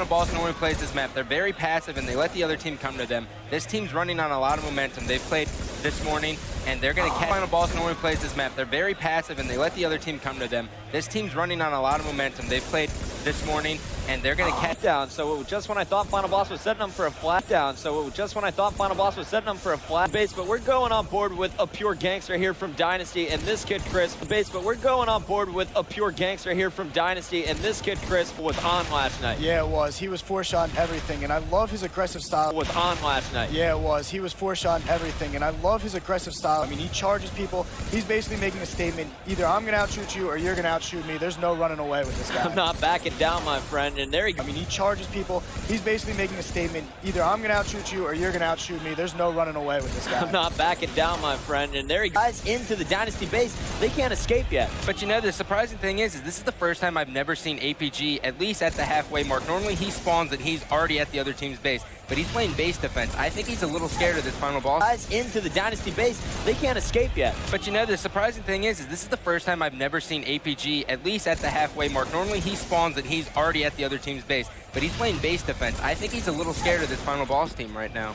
boss normally plays this map. They're very passive and they let the other team come to them. This team's running on a lot of momentum. They've played this morning and they're going to catch. Final boss normally plays this map. They're very passive and they let the other team come to them. This team's running on a lot of momentum. They've played this morning and they're going to catch down. So just when I thought Final Boss was setting them for a flat down. So just when I thought Final Boss was setting them for a flat base, but we're going on board with a pure gangster here from Dynasty, and this kid Chris base, but we're going on board with a pure gangster here from Dynasty, and this kid Chris was on last night. Yeah, it was. He was four-shotting everything, and I love his aggressive style. Was on last night. Yeah, it was. He was four-shotting everything, and I love his aggressive style. I mean, he charges people. He's basically making a statement. Either I'm going to outshoot you or you're going to outshoot me. There's no running away with this guy. I'm not backing down, my friend, and there he goes. I mean, he charges people. He's basically making a statement. Either I'm going to outshoot you or you're going to outshoot me. There's no running away with this guy. I'm not backing down, my friend, and there he goes into the Dynasty base. They can't escape yet. But you know, the surprising thing is this is the first time I've never seen APG at least at the halfway mark. Normally he spawns and he's already at the other team's base, but he's playing base defense. I think he's a little scared of this final boss. Guys into the Dynasty base, they can't escape yet. But you know, the surprising thing is this is the first time I've never seen APG at least at the halfway mark. Normally he spawns and he's already at the other team's base, but he's playing base defense. I think he's a little scared of this final boss team right now.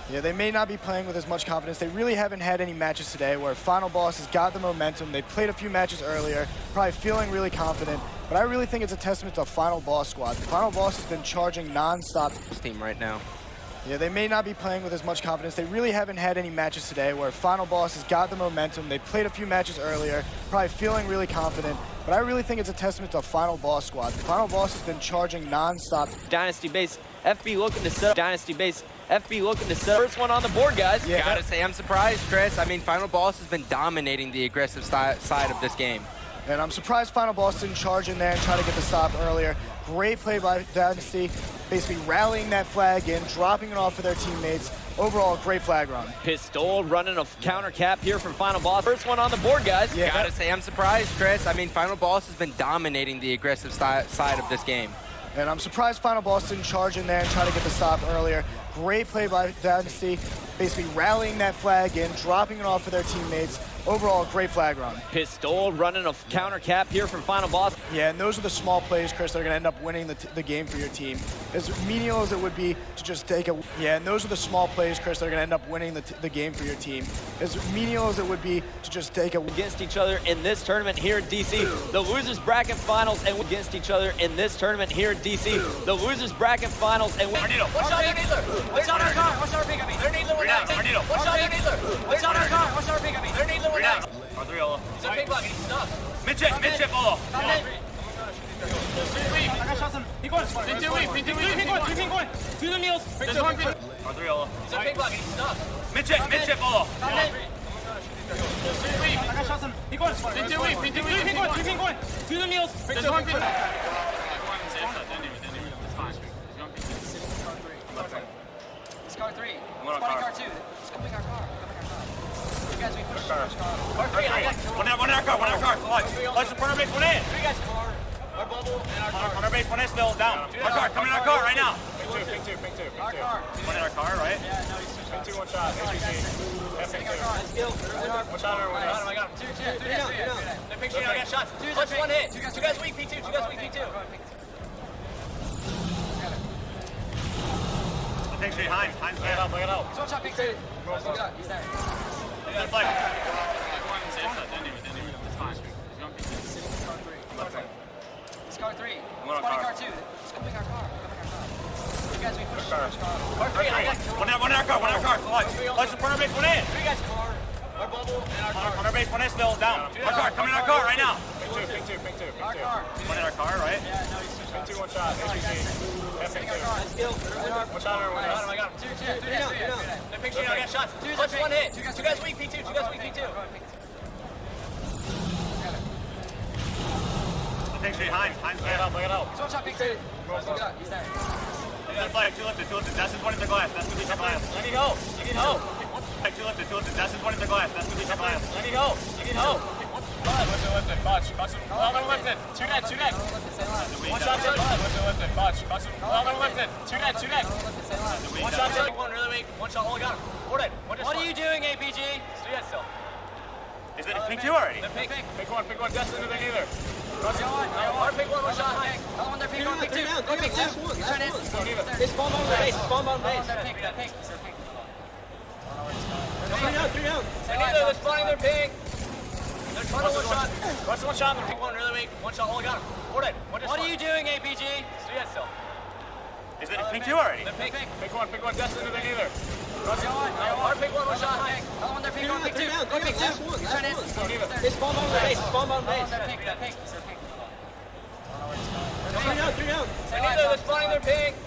Yeah, they may not be playing with as much confidence. They really haven't had any matches today where Final Boss has got the momentum. They played a few matches earlier, probably feeling really confident. But I really think it's a testament to Final Boss squad. The Final Boss has been charging non-stop. This team right now. Yeah, they may not be playing with as much confidence. They really haven't had any matches today where Final Boss has got the momentum. They played a few matches earlier, probably feeling really confident. But I really think it's a testament to Final Boss squad. The Final Boss has been charging non-stop. Dynasty base, FB looking to set up. Dynasty base, FB looking to set up. First one on the board, guys. Yeah, gotta say, I'm surprised, Chris. I mean, Final Boss has been dominating the aggressive side of this game. And I'm surprised Final Boss didn't charge in there and try to get the stop earlier. Great play by Dynasty, basically rallying that flag in, dropping it off for their teammates. Overall, great flag run. Pistol running a counter cap here from Final Boss. First one on the board, guys. Yeah, gotta say, I'm surprised, Chris. I mean, Final Boss has been dominating the aggressive side of this game. And I'm surprised Final Boss didn't charge in there and try to get the stop earlier. Great play by Dynasty, basically rallying that flag in, dropping it off for their teammates. Overall, great flag run. Pistol running a counter cap here from Final Boss. Yeah, and those are the small plays, Chris, that are going to end up winning the game for your team. As menial as it would be to just take a... Yeah, and those are the small plays, Chris, that are going to end up winning the game for your team. As menial as it would be to just take a... Against each other in this tournament here in DC. The losers bracket finals and against each other in this tournament here in DC. The losers bracket finals and... Arnito, watch out, Needler! Watch out our car! Watch our ping at me! They're Needler with that! Arnito, watch out, Needler! Watch out our car! Watch our ping at me! They're Needler with that! Adriolo. It's a ping block, he's stuck! Mid-chip, Olo! Adriolo. It's a ping block, he's stuck! Mid-chip, Olo! It's car 3. One on Spotting car. car 2. It's coming our car. You guys, we push Car. car 3, I got One in our car. Let's front our base, one in. you guys car. Our bubble and our car. On our base, one in still, down. Our car, come in our car right now. Ping 2. Our car. One in our car, right? Yeah, no, he's Ping 2, one shot. sitting our car. Let's go. One shot or one I got him. 2. They're ping 2, I got shots. Plus 1 hit. Two guys weak, P2. I think straight Hines, bring it out. So watch out, ping 2. He's there. Good play. It's car 3. One on Spotting car. car 2. It's coming our car. You guys, we push Car. car 3, I got One in our car. Let's front our base, one in. you guys car. Our bubble and our car. On our base, one in still, down. Our car, come in our car right now. Ping 2. Our car. One in our car, right? Yeah, no, he's Ping 2, one shot. sitting our car. Let's go. One shot or one in. I got him. 2. They're ping 2, I got shots. Plus 1 hit. Two guys weak, P2. I think straight Hines, bring it out. So watch out, ping 2. He's there. Good play, two lifted. That's his one in the glass. That's what he took glass. Let me go. Two lifted. That's his one in the glass. That's what he took glass. Let me go. Lifted. Lifted. Two net. One shot. Lifted. Two net. One shot. One really weak. One shot. Oh, I got him. What are you doing, APG? Still. Is it pink two already? Pick Pick one. Destin, anything either. one. Pick one. One shot. Other one. They're pick 2. Go pick 2. He's trying to hit Spawn bottom base. Spawn bottom base. They're pink. They're pink. They're pink. Three down. Three down. They're spawning their pink. They're trying to one shot. Rush one shot. Pink one really weak. One shot. Oh, I got him. What are you doing, APG? Do that still. Is it pink 2 already? They're pink. Pick one, Destin, they're neither. Our pink one shot. Other one, they're pink. One, pink two. Go pink two. He's trying to instant spawn. They spawn bottom base. Spawn bottom base. They're pink. They're pink. They're pink. Three down. Three down. They're spawning their pink.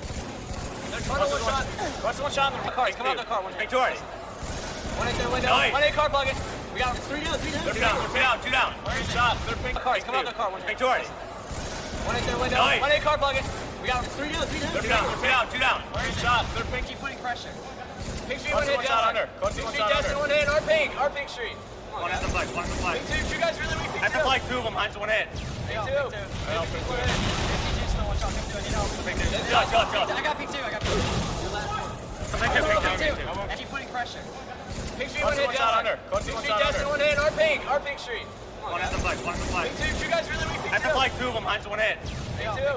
They're trying to one shot. Rush one shot. Cars, come out the car. Pink 2 already. One in their window. Nice. One in car plug it. We got him. Three down. Three down. Two down. Good shot. They're pink. Cars, come out the car. Pink 2 already. One in their window. Nice. One in car plug it. We got him. Three down. Three down. Two down. Good shot. They're pink. Keep putting pressure. Pink street One one hit. shot under. Pink street Destin one hit. Our pink street. One at the flag. Pink two guys really weak. At the flag, 2 of them. Heinz one hit. Pink two. Pink two. I got pink two. Pink two. Keep putting pressure. Pink street one hit. One shot under. Pink street Destin one hit. Our pink street. One at the flag. Pink two guys really weak. At the flag, 2 of them. Heinz one hit. Pink two.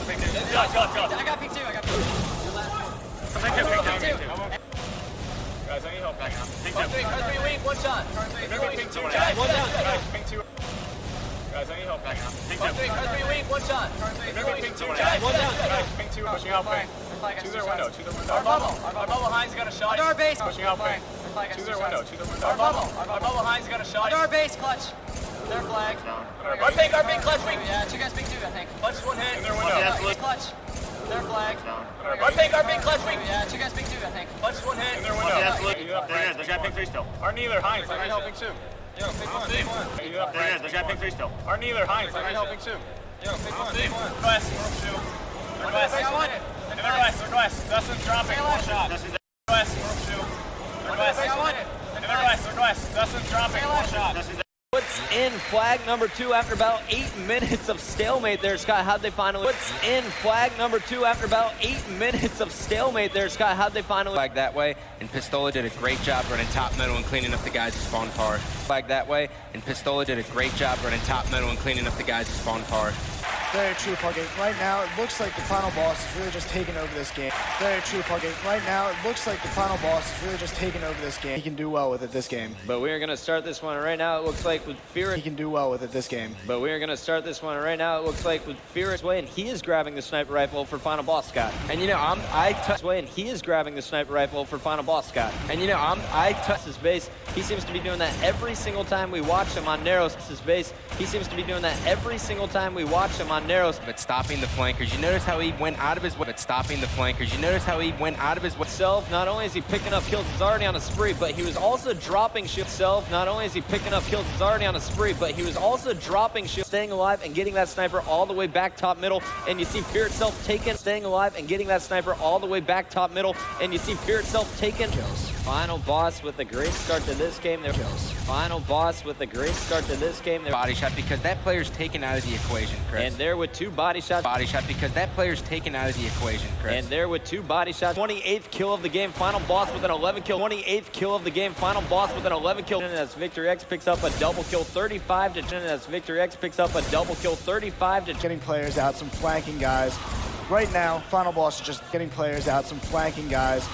Pink two. I got pink two. Pink two. Guys, I need help back now. Pink Car two. three weak. One shot. Pink two. Guys, One down. Pink two. Guys, I need help back now. Pink Car two. three weak. One shot. Pink two. Guys, One down. Guys, pink two. Pushing out pink. To their window. Our bubble. Heinz got a shot. Under our base. Pushing out pink. To their window. Our bubble. Heinz got a shot. Under our base. Clutch. Their flag. Our pink clutch weak. Yeah, two guys pink two, I think. Clutch is one hit. In their window. Clutch. Their flag. Our pink clutch weak. Yeah, two guys pink two, I think. Clutch is one hit. In their window. There's got pink 3 still. Are neither Heinz. I need help pink two. Yo, pick one. There's got pink 3 still. Are neither Heinz. I need help pink two. Yo, pick one. Request. Request. Dustin's dropping. One shot. Request. Dustin's dropping. One shot. What's in flag number 2 after about 8 minutes of stalemate there, Scott? How'd they finally... What's in flag number 2 after about 8 minutes of stalemate there, Scott? How'd they finally... Flag that way, and Pistola did a great job running top middle and cleaning up the guys who spawned far. Flag that way, and Pistola did a great job running top middle and cleaning up the guys who spawned far. Very true, Puckett. Right now, it looks like the final boss is really just taking over this game. Very true, Puckett. Right now, it looks like the final boss is really just taking over this game. He can do well with it this game. But we are going to start this one right now. It looks like with Fear... He can do well with it this game. But we are going to start this one right now. It looks like with Fear's way, and he is grabbing the sniper rifle for final boss, Scott. And you know, I touch Way, and he is grabbing the sniper rifle for final boss, Scott. and you know, I touch His base. He seems to be doing that every single time we watch him on narrows. His base. He seems to be doing that every single time we watch him on narrows. but stopping the flankers. You notice how he went out of his way, but stopping the flankers. You notice how he went out of his way. Not only is he picking up kills, he's already on a spree, but he was also dropping shield. Not only is he picking up kills, he's already on a spree, but he was also dropping shield, staying alive and getting that sniper all the way back top middle. And you see Fear itself taken, staying alive and getting that sniper all the way back top middle. And you see Fear itself taken. Final boss with a great start to this game. Final boss with a great start to this game. Body shot because that player's taken out of the equation, Chris. And there with 2 body shots. Body shot because that player's taken out of the equation, Chris. And there with 2 body shots. 28th kill of the game. Final boss with an 11 kill. 28th kill of the game. Final boss with an 11 kill. And as Victor X picks up a double kill, 35 to 10. As Victor X picks up a double kill, 35 to 10. Getting players out, some flanking guys. Right now, final boss is just getting players out, some flanking guys.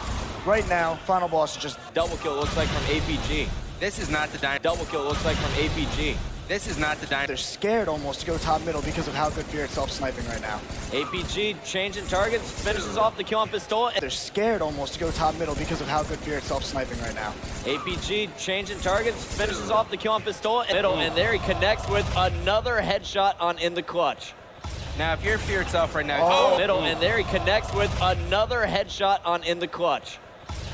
Right now, final boss is just... Double kill looks like from APG. This is not the dynamite. Double kill looks like from APG. This is not the dynamite. They're scared almost to go top middle because of how good Fear itself sniping right now. APG changing targets, finishes off the kill on Pistola. They're scared almost to go top middle because of how good Fear itself sniping right now. APG changing targets, finishes off the kill on Pistola. Middle, and there he connects with another headshot on in the clutch. Now, if you're Fear itself right now, Middle, and there he connects with another headshot on in the clutch.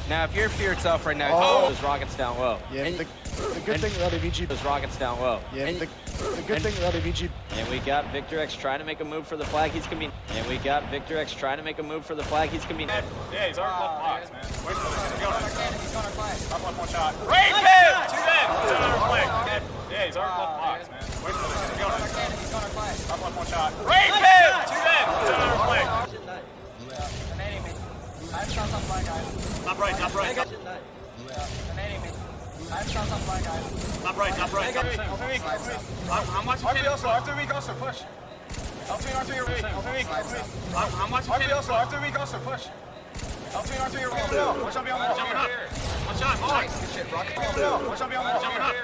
now if you're Fear itself right now, Those rockets down low. Yeah, the good thing about AVG... Those rockets down low. Yeah, the good thing about AVG... And we got Victor X trying to make a move for the flag. He's convenient. And we got Victor X trying to make a move for the flag. He's convenient. Yeah, he's already left box, man. Where's the Top left one shot. Great pick! Two dead. Yeah, he's already left box, man. Where's the Top left one shot. Great pick! Two dead. Top right. Top right. I'm watching. After week also, push. I'm watching R3 also, R3 also, push. L3 and R3 are watch out beyond the wall. jumping up. One shot, nice. Good shit, Rokke. Watch out beyond the wall. Jumping up.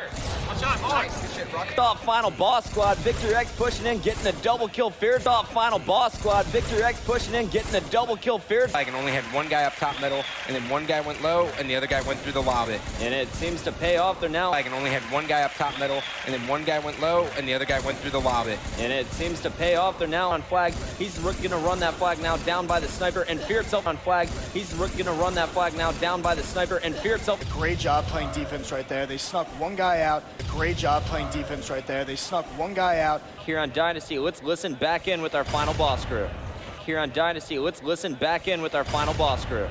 One shot, nice. Good shit, Rokke. Off final boss squad, Victor X pushing in, getting a double kill. Feared off final boss squad, Victor X pushing in, getting a double kill. Feared. Like, and only had one guy up top middle, and then one guy went low, and the other guy went through the lobby. And it seems to pay off. They're now. Like, and only had one guy up top middle, and then one guy went low, and the other guy went through the lobby. And it seems to pay off. They're now on flag. He's gonna run that flag now, down by the sniper, and Fear itself on flag. He's gonna run that flag now, down by the sniper, and Fear itself. Great job playing defense right there. They snuck one guy out. Great job playing defense right there. They snuck one guy out. Here on Dynasty, let's listen back in with our final boss crew. Here on Dynasty, let's listen back in with our final boss crew.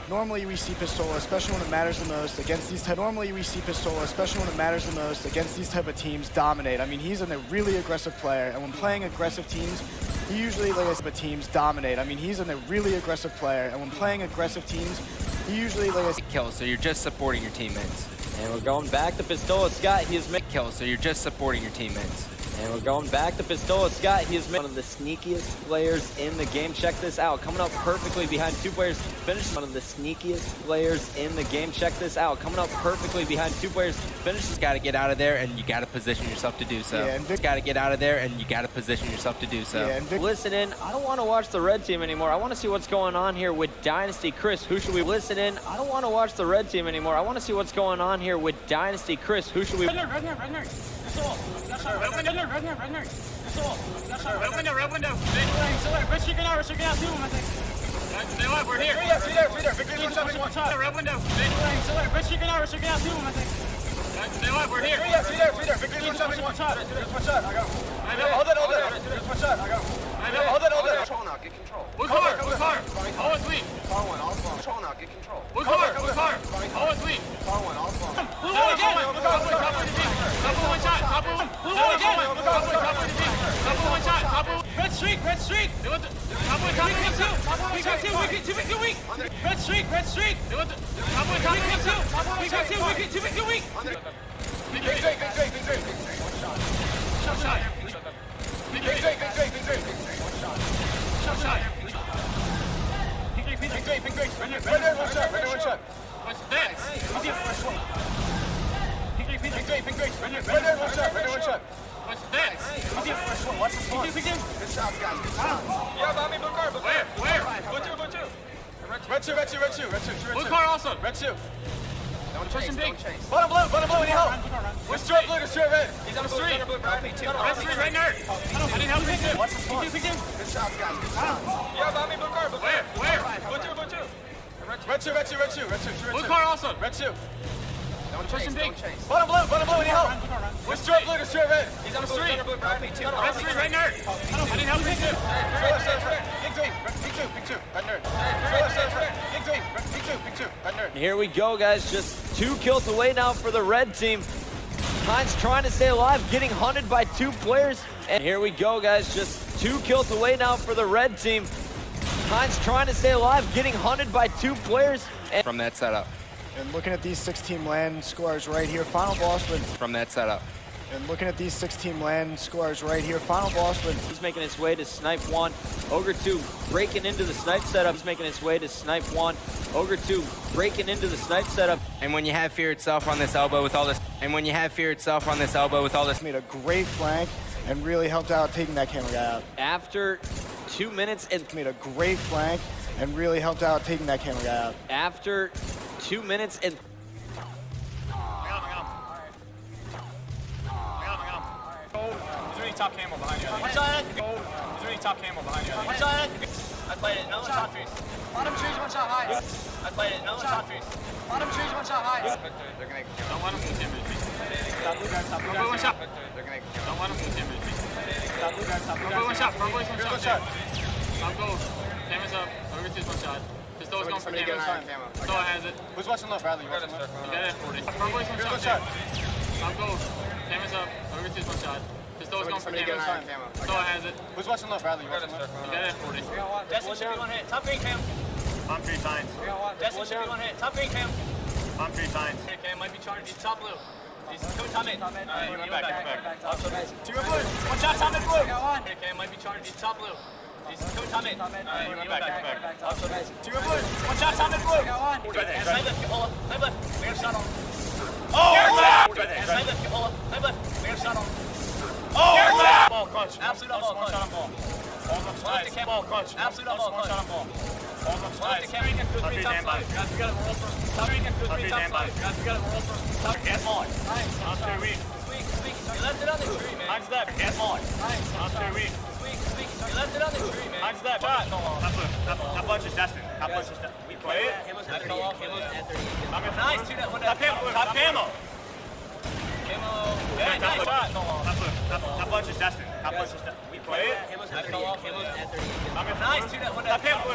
Normally we see Pistola, especially when it matters the most against these type. Normally we see Pistola, especially when it matters the most against these type of teams, dominate. I mean, he's a really aggressive player, and when playing aggressive teams, he usually teams dominate. I mean, he's a really aggressive player, and when playing aggressive teams, he usually Kills, so you're just supporting your teammates. And we're going back to Pistola Scott. He's Kills, so you're just supporting your teammates. And we're going back to Pistola Scott. He is one of the sneakiest players in the game. Check this out. Coming up perfectly behind two players. Finishes one of the sneakiest players in the game. Check this out. Coming up perfectly behind two players. Finishes. Got to get out of there, and you got to position yourself to do so. Yeah, and got to get out of there, and you got to position yourself to do so. Yeah, and Listen in. I don't want to watch the red team anymore. I want to see what's going on here with Dynasty Chris. Who should we listen in? I don't want to watch the red team anymore. I want to see what's going on here with Dynasty Chris. Who should we? Red window. Red chicken out too, I think. Stay alive, we're here. Free there. Victory one shot. Red window. Red chicken out too, I think. Stay alive, we're here. Free there. Victory one shot. There's one shot. I got him. Hold it. There's one shot. I got him. Hold it. Control now, get control. Blue car. Always weak. Car one, all spawn. Control now, get control. Blue car. Always weak. Car one, all spawn. Blue one again. Top one shot. Top one. Blue one again. Top one shot. Top one. Red streak. Top one. We got two weak. Red streak. Top one. We got two weak. Big Drake. Shot. Big Drake. Shot. Big Drake. Right there, one shot. What's that? Right there, one shot. What's that? Watch the spawn. Good shots, guys. Good shots. Yeah, behind me, blue car. Where? Blue two. Red two. Blue car also. Red two. Push him big. Bottom blue, any help? Let's straight blue to straight red. He's on the street. Red street right there. I didn't help him. Watch the spawn. Good shots, guys. Good shots. Yeah, behind me, blue car. Where? Blue two. Red two. Blue car also. Red two. Push him big. Bottom blue, any help? Let's straight blue to straight red. He's on the street. Red street right there. I didn't help him. Big two. Red nerd. Big two. Red nerd. Here we go, guys. Just 2 kills away now for the red team. Heinz trying to stay alive, getting hunted by 2 players. And here we go, guys. Just 2 kills away now for the red team. Heinz trying to stay alive, getting hunted by 2 players. And From that setup. And looking at these 6-team LAN scores right here, final boss win. From that setup. And looking at these 6-team LAN scores right here, final boss win. he's making his way to snipe 1. Ogre 2 breaking into the snipe setup. He's making his way to snipe 1. Ogre 2 breaking into the snipe setup. And when you have Fear itself on this elbow with all this, Made a great flank and really helped out taking that camera guy out. After 2 minutes and Made a great flank and really helped out taking that camera guy out. after 2 minutes and Is there any top camo behind you? One shot. Is there any top camo behind you? One shot. I played it. No shot trees. Bottom trees, one shot high. I played it. No shot trees. Bottom trees, one shot high. Don't let him continue. Top blue guys. One shot. Don't let him continue. Top blue guys. One shot. Front boys, Here's one one shot. shot. Top goal. Camera's up. Ogre 2's one shot. Pistol's going for camera. Pistola has it. Who's watching left, Bradley? You watching left? You got it at 40. Front boys, one Here's one shot. shot. Top goal. Camera's up. Ogre 2's one shot. Pistol's going for camera. Pistola has it. Who's watching left, Bradley? You watching left? You got it at 40. Destin should be one hit. Top green cam. I'm 3 times. Destin should be one hit. Top green cam. I'm 3 times. Cam might be charged. He's top blue. Top mid. You went back. Two in blue. One shot, top mid blue. Okay, might be charged. He's top blue. He's top mid. You went back. Two in blue. One shot, top mid blue. And side left, Ola. Side left. We got a shot on. Oh! And side left, Ola. Side left. We got a shot on. Oh! Ball clutch. Absolute ball clutch. Shot on ball. Ball clutch. Absolute ball clutch. Shot on ball. Guys, we gotta roll for. Guys, we gotta roll for. Get on. Nice. Very weak. Squeak. You left it on the tree, man. Time's that. Get on. Nice. Very weak. Squeak. You left it on the tree, man. Time's that. Shot. Top bunch is Destin. Top bunch is Destin. We play it. It was at 38. Nice. Top camo. Yeah, nice shot. Top bunch is Destin. Top bunch is Destin. We play it. It was at 38. Nice.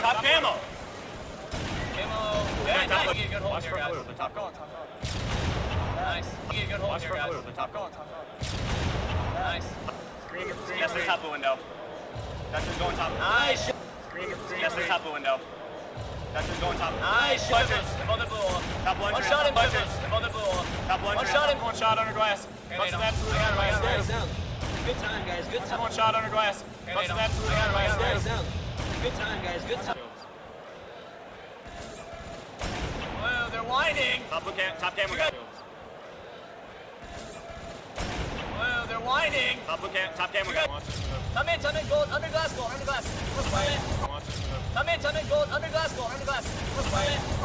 Top camo. Yeah, nice. You get a good hold here, guys. Top going. Nice. You get a good hold here, guys. Top going. Nice. That's the top window. That's just going top. Nice. That's the top window. That's just going top. Nice. Above blue. Top one shot in budgets. Above the blue. Top one shot under glass. Bunch of absolutely out of glass. Good time, guys. Good time. One shot under glass. Bunch of absolutely out of glass. Good time, guys. Good time. Well, they're whining. Top camera guy. Well, they're whining. Top camera guy. Come in, gold, under glass. Come in, gold, under glass.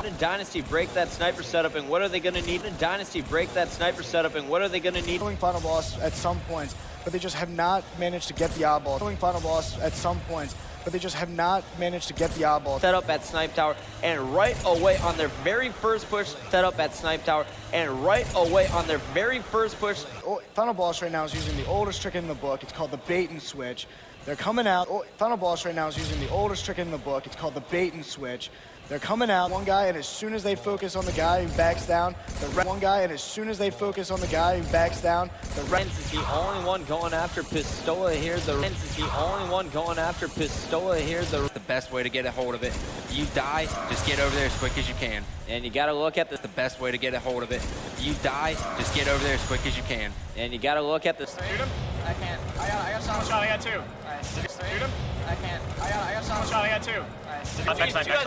In Dynasty break that sniper setup, and what are they going to need? In Dynasty break that sniper setup, and what are they going to need? Final boss at some points, but they just have not managed to get the oddball. Final boss at some points, but they just have not managed to get the oddball. Set up at Snipe Tower, and right away on their very first push, set up at Snipe Tower, and right away on their very first push. Final boss right now is using the oldest trick in the book. It's called the bait and switch. They're coming out. Final boss right now is using the oldest trick in the book. It's called the bait and switch. They're coming out, one guy, and as soon as they focus on the guy who backs down, one guy, and as soon as they focus on the guy who backs down, the Renz is the only one going after Pistola here. The Renz is the only one going after Pistola here. The best way to get a hold of it. If you die, just get over there as quick as you can. And you got to look at this. The best way to get a hold of it. If you die, just get over there as quick as you can. And you got to look at this. Shoot him. I can't. I got shot. I got two. Nice. Shoot him. I can't. I got shot. I got two. Nice. You guys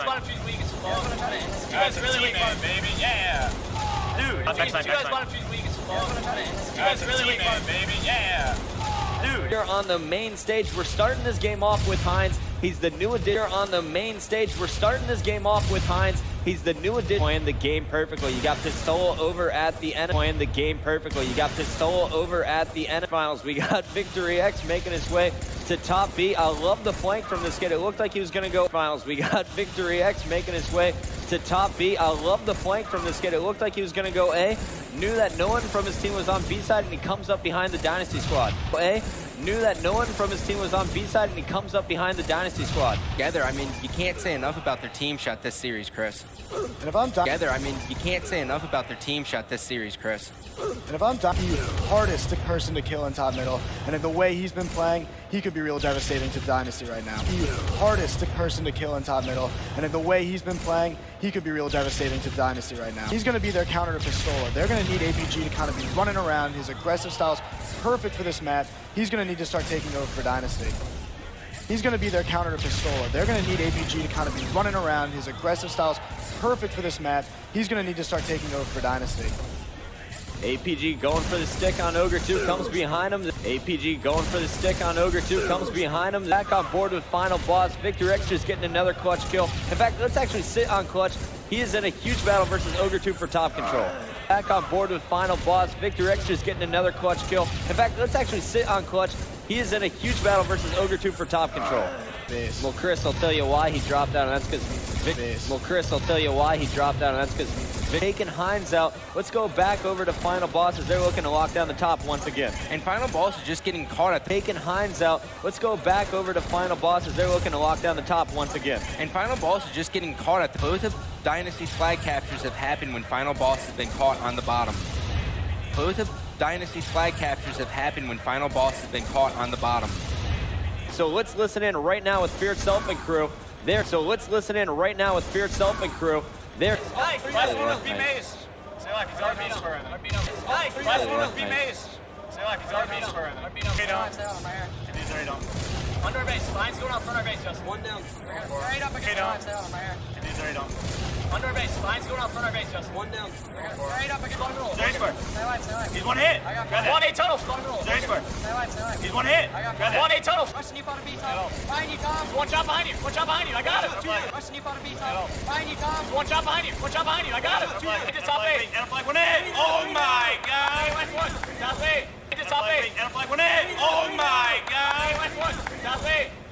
want to treat weak as fuck. You guys really weak, baby. Yeah. Dude. You guys want to treat weak as fuck. You guys really weak, baby. Yeah. Dude. Here on the main stage, we're starting this game off with Hines. He's the new addition. On the main stage, we're starting this game off with Hines. He's the new addition. Playing the game perfectly. You got Pistola over at the end. Playing the game perfectly. You got Pistola over at the end. Finals. We got Victory X making his way to top B. I love the flank from this kid. It looked like he was going to go finals. We got Victory X making his way to top B. I love the flank from this kid. It looked like he was going to go A. Knew that no one from his team was on B side, and he comes up behind the Dynasty squad. A. Knew that no one from his team was on B side, and he comes up behind the Dynasty squad. Together, I mean, you can't say enough about their team shot this series, Chris. And if I'm together, I mean, you can't say enough about their team shot this series, Chris. And if I'm the hardest person to kill in top middle, and in the way he's been playing, he could be real devastating to Dynasty right now. The hardest person to kill in top middle, and in the way he's been playing, he could be real devastating to Dynasty right now. He's going to be their counter to Pistola. They're going to need APG to kind of be running around. His aggressive style's perfect for this map. He's going to need to start taking over for Dynasty. He's going to be their counter to Pistola. They're going to need APG to kind of be running around. His aggressive style's perfect for this map. He's going to need to start taking over for Dynasty. APG going for the stick on Ogre 2, comes behind him. APG going for the stick on Ogre 2, comes behind him. Back on board with final boss. Victor X just getting another clutch kill. In fact, let's actually sit on clutch. He is in a huge battle versus Ogre 2 for top control. Back on board with final boss. Victor X just getting another clutch kill. In fact, let's actually sit on clutch. He is in a huge battle versus Ogre 2 for top control. Well, Chris, I'll tell you why he dropped out, and that's because Well, Chris, I'll tell you why he dropped out, and that's because taking Hines out. Let's go back over to final boss as they're looking to lock down the top once again. And final boss is just getting caught at taking Hines out. Let's go back over to final boss as they're looking to lock down the top once again. And final boss is just getting caught at both of Dynasty's flag captures have happened when final boss has been caught on the bottom. Both of Dynasty's flag captures have happened when final boss has been caught on the bottom. So let's listen in right now with Feared Self and crew. There. So let's listen in right now with Feared Self and crew. There. Nice. Last one was B maze. like he's already beat him. Nice. Last one was beat Maze. Say like he's already beat him. Okay, down. If he's already down. Under our base. Line's going out front of our base, Justin. One down. Right up against the lines down on my hair. If he's already down. Under our base. Line's going out front of our base, Justin. One down. Right up against the middle. Straight square. Stay line. He's one hit. Grab that. 1-8 tunnel. Straight square. Stay line. He's one hit. Grab that. 1-8 tunnel. Rushing you, behind you, Tom. One shot behind you. One shot behind you. I got him. Rushing you, behind you, Tom. One shot behind you. One shot behind you. I got him. Hit the top eight. And a flag one hit. Oh my God. Last one. Top eight. Hit the top eight. And a flag one hit. Oh my God. Last one. Top eight.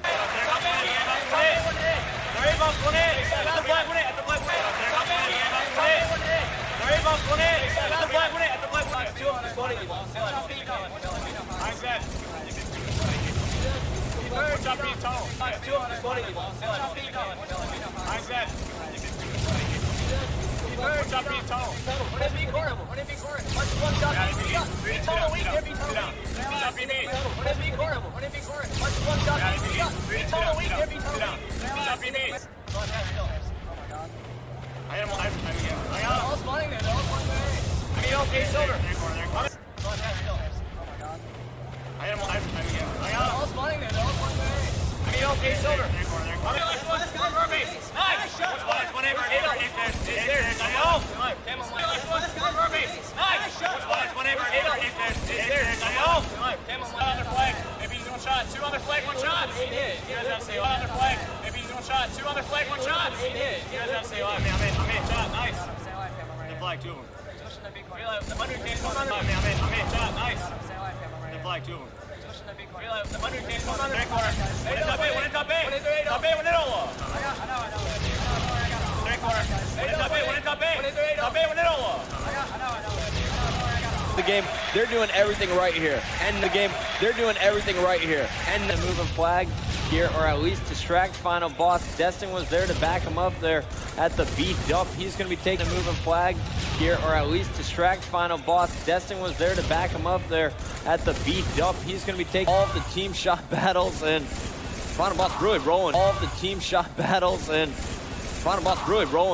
The game, they're doing everything right here. And the game, they're doing everything right here. And the moving flag here, or at least distract final boss. Destin was there to back him up there at the B dump. He's going to be taking the moving flag here, or at least distract final boss. Destin was there to back him up there at the B dump. He's going to be taking all of the team shot battles, and final boss really rolling. All of the team shot battles, and final boss really rolling.